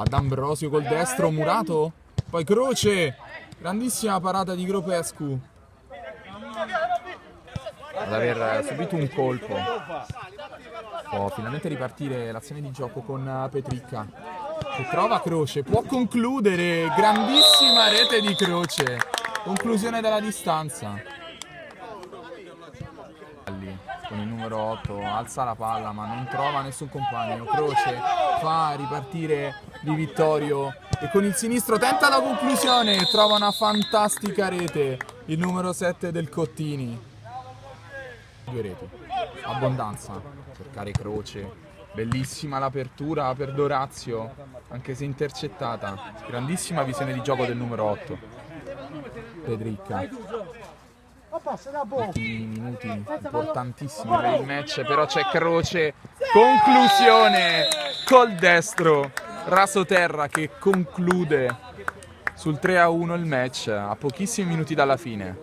Va D'Ambrosio col destro, Murato, poi Croce, grandissima parata di Gropescu ad aver subito un colpo. Può finalmente ripartire l'azione di gioco con Petricca che trova Croce, può concludere, grandissima rete di Croce, conclusione dalla distanza. Con il numero 8 alza la palla ma non trova nessun compagno. Croce fa ripartire Di Vittorio e con il sinistro tenta la conclusione, trova una fantastica rete il numero 7 del Cottini. Due reti, abbondanza, cercare Croce, bellissima l'apertura per Dorazio anche se intercettata, grandissima visione di gioco del numero 8 Petricca. Ultimi minuti importantissimi per il match, però c'è Croce, conclusione col destro, rasoterra che conclude sul 3-1 il match a pochissimi minuti dalla fine.